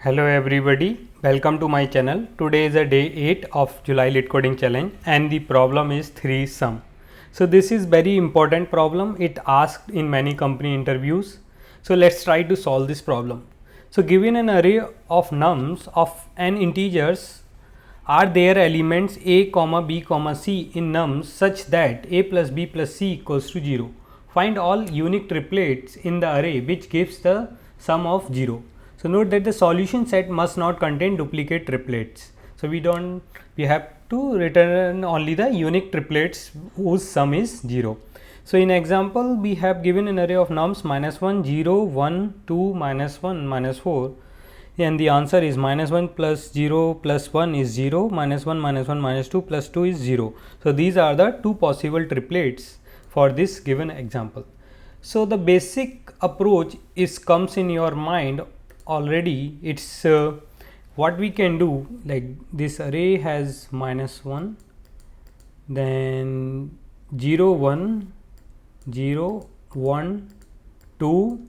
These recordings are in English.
Hello everybody, welcome to my channel. Today is a day 8 of July Lit Coding Challenge and the problem is 3 sum. So this is very important problem. It asked in many company interviews. So let's try to solve this problem. So given an array of nums of n integers, are there elements a, b, c in nums such that a plus b plus c equals to 0? Find all unique triplets in the array which gives the sum of 0. So note that the solution set must not contain duplicate triplets. So we have to return only the unique triplets whose sum is 0. So in example, we have given an array of nums -1, 0, 1, 2, -1, -4, and the answer is -1 plus 0 plus 1 is 0, -1, -1, -2 plus 2 is 0. So these are the two possible triplets for this given example. So the basic approach comes in your mind already. It's what we can do, like this array has -1, then 0, 1, 0, 1, 2,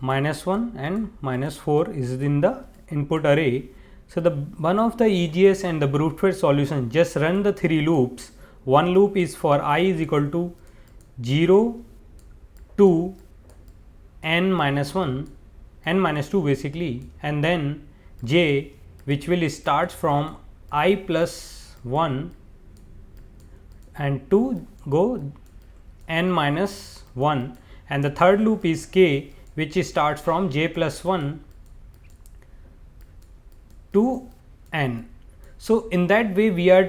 -1 and -4 is in the input array. So the one of the easiest and the brute force solution, just run the 3 loops. One loop is for I is equal to 0 to n -1, n -2 basically, and then j which will start from I plus 1 and to go n -1, and the third loop is k which starts from j plus 1 to n. So in that way we are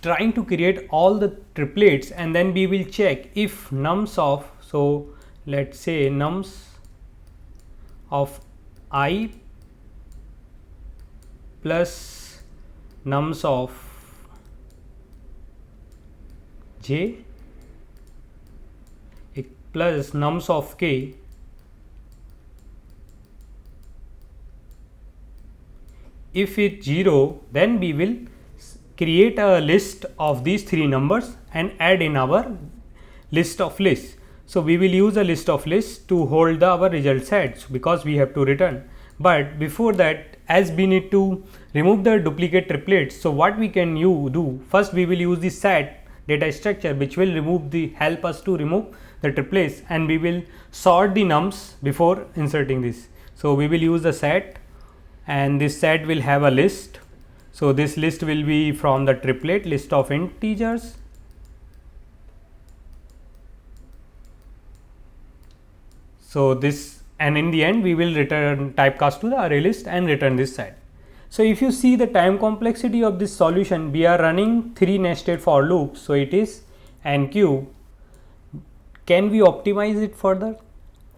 trying to create all the triplets, and then we will check if nums of, so let's say nums of I plus nums of j plus nums of k if it's 0, then we will create a list of these 3 numbers and add in our list of lists. So we will use a list of lists to hold our result sets because we have to return. But before that, as we need to remove the duplicate triplets, so what we can do, first we will use the set data structure which will help us to remove the triplets, and we will sort the nums before inserting this. So we will use the set, and this set will have a list. So this list will be from the triplet list of integers. So this, and in the end we will return typecast to the array list and return this set. So if you see the time complexity of this solution, we are running 3 nested for loops, so it is n cube. Can we optimize it further?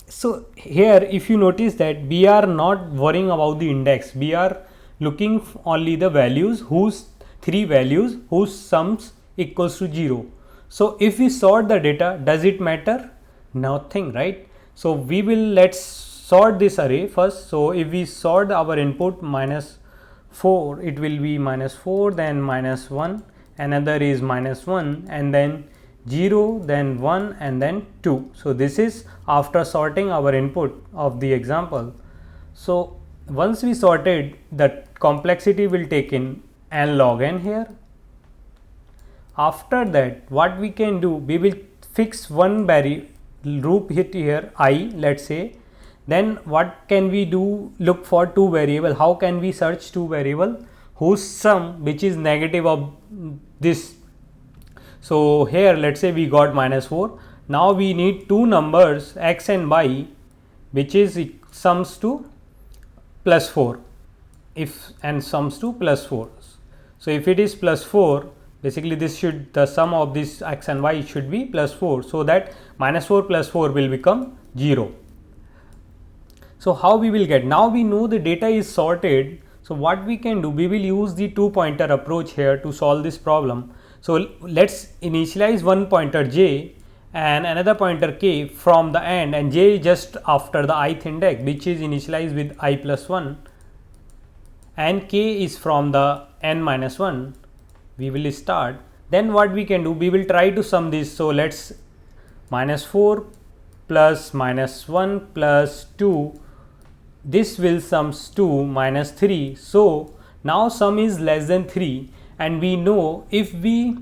So here if you notice that we are not worrying about the index, we are looking only the values whose 3 values whose sums equals to 0. So if we sort the data, does it matter? Nothing, right? So we will, let's sort this array first. So if we sort our input -4, it will be -4, then -1, another is -1, and then 0, then 1, and then 2. So this is after sorting our input of the example. So once we sorted, the complexity will take in n log n here. After that, what we can do, we will fix one loop hit here I, let's say. Then what can we do? Look for 2 variable. How can we search 2 variable whose sum which is negative of this? So here let's say we got -4. Now we need 2 numbers x and y which is sums to +4, if and sums to +4. So if it is +4, basically this should, the sum of this x and y should be +4, so that -4 plus 4 will become 0. So how we will get, now we know the data is sorted. So what we can do, we will use the 2 pointer approach here to solve this problem. So let's initialize one pointer j and another pointer k from the end, and j just after the ith index which is initialized with I plus 1, and k is from the n -1. We will start. Then what we can do, we will try to sum this. So let's -4 plus -1 plus 2 this will sums to minus 3. So now sum is less than 3, and we know if we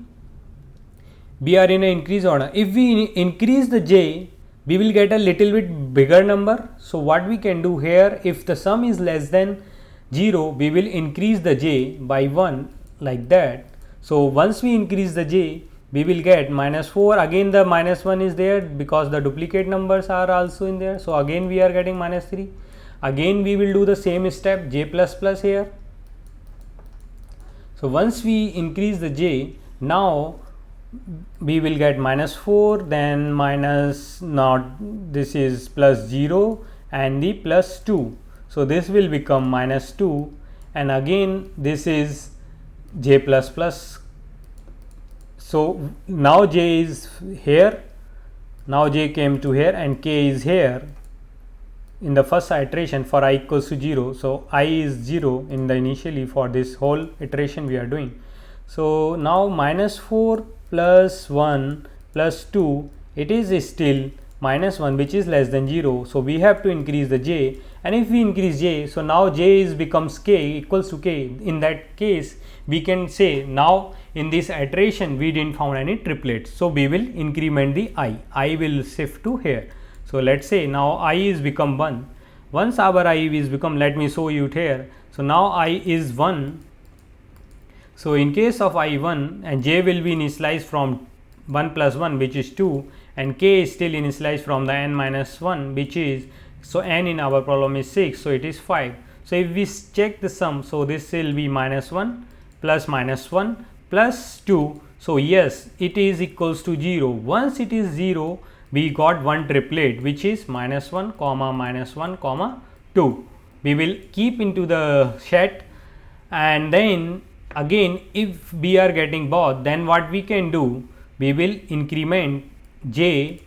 are in an increase order, if we increase the j, we will get a little bit bigger number. So what we can do here, if the sum is less than 0, we will increase the j by 1 like that. So once we increase the j, we will get minus 4. Again the minus 1 is there because the duplicate numbers are also in there. So again we are getting minus 3. Again we will do the same step, j plus plus here. So once we increase the j, now we will get minus 4, then minus, not this is plus 0 and the plus 2. So this will become minus 2, and again this is j plus plus. So now j is here, now j came to here, and k is here in the first iteration for I equals to 0. So I is 0 in the initially for this whole iteration we are doing. So now minus 4 plus 1 plus 2, it is still minus 1, which is less than 0. So we have to increase the j, and if we increase j, so now j is becomes k equals to k. In that case we can say now in this iteration we didn't found any triplets, so we will increment the I will shift to here. So let's say now I is become 1. Once our I is become, let me show you it here. So now I is 1. So in case of I 1, and j will be initialized from 1 plus 1, which is 2, and k is still initialized from the n minus 1, which is, so n in our problem is 6, so it is 5. So if we check the sum, so this will be minus 1 plus minus 1 plus 2. So yes, it is equals to 0. Once it is 0, we got one triplet, which is minus 1 comma minus 1 comma 2. We will keep into the set, and then again if we are getting both, then what we can do, we will increment j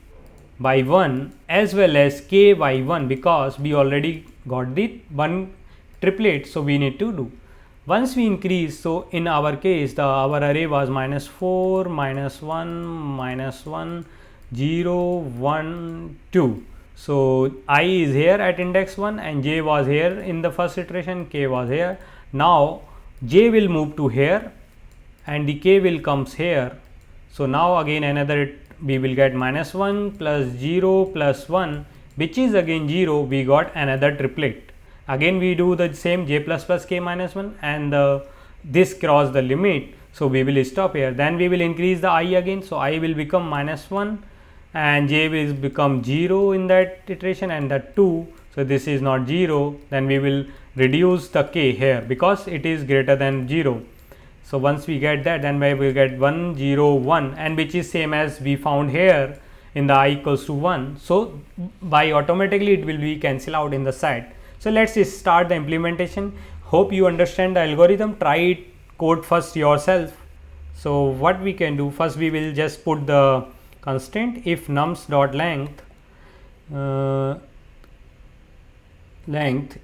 by 1 as well as k by 1, because we already got the one triplet, so we need to do. Once we increase, so in our case our array was minus 4 minus 1 minus 1 0 1 2. So I is here at index 1, and j was here in the first iteration, k was here. Now j will move to here and the k will comes here. So now again another, we will get minus 1 plus 0 plus 1, which is again 0. We got another triplet. Again we do the same, j plus plus k minus 1, and this cross the limit, so we will stop here. Then we will increase the I again, so I will become minus 1 and j will become 0 in that iteration, and that 2. So this is not 0, then we will reduce the k here because it is greater than 0. So once we get that, then we will get 1 0 1, and which is same as we found here in the I equals to 1. So by automatically it will be cancel out in the set. So let's start the implementation. Hope you understand the algorithm. Try it code first yourself. So what we can do, first we will just put the constraint if nums dot length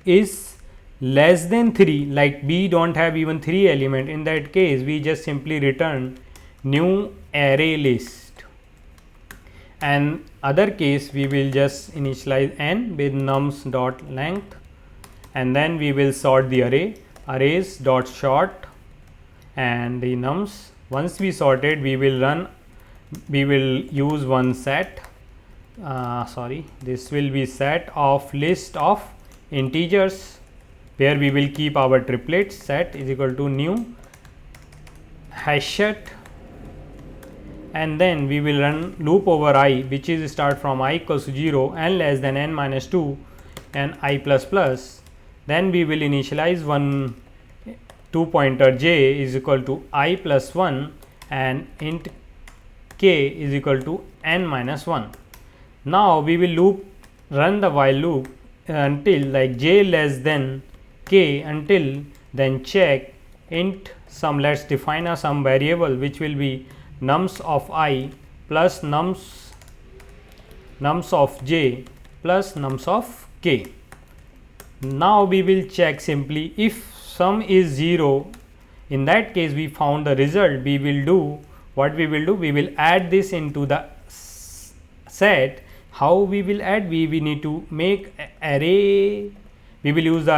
is less than 3, like we don't have even 3 element. In that case we just simply return new array list, and other case we will just initialize n with nums dot length, and then we will sort the arrays dot sort and the nums. Once we sorted, we will use one set, this will be set of list of integers, where we will keep our triplets. Set is equal to new hash set, and then we will run loop over I, which is start from I equals to 0 and less than n minus 2 and I plus plus. Then we will initialize one 2 pointer j is equal to I plus 1 and int k is equal to n minus 1. Now we will run the while loop until like j less than k, until then check int some, let's define a some variable which will be nums of I plus nums of j plus nums of k. Now we will check simply if sum is 0. In that case we found the result. We will do what we will do, we will add this into the set. How we will add? We need to make array we will use the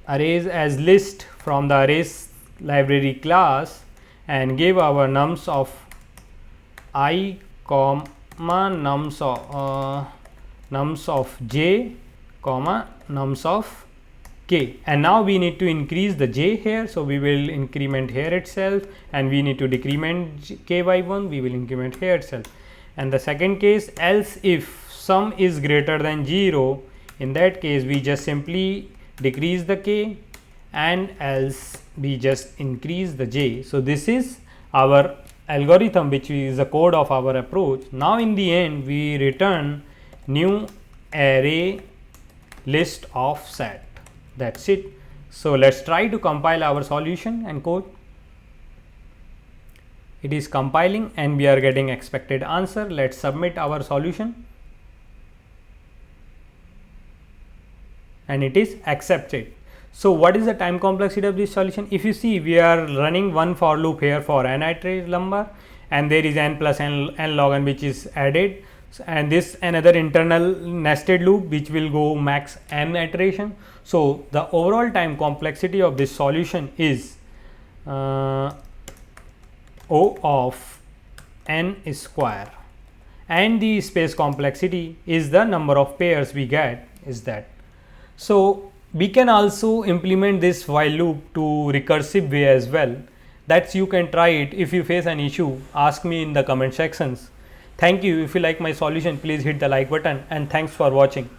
arrays as list from the arrays library class and give our nums of I comma nums of j comma nums of k, and now we need to increase the j here. So, we will increment here itself, and we need to decrement k by 1, we will increment here itself. And the second case, else if sum is greater than 0, in that case we just simply decrease the k, and else we just increase the j. So, this is our algorithm, which is the code of our approach. Now, in the end we return new array list of set. That's it. So, let us try to compile our solution and code. It is compiling and we are getting expected answer. Let us submit our solution and it is accepted. So, what is the time complexity of this solution? If you see, we are running one for loop here for n iterate number, and there is n plus n log n which is added, and this another internal nested loop which will go max n iteration. So, the overall time complexity of this solution is O of n square, and the space complexity is the number of pairs we get is that. So, we can also implement this while loop to recursive way as well. That's you can try it. If you face an issue, ask me in the comment sections. Thank you. If you like my solution, please hit the like button, and thanks for watching.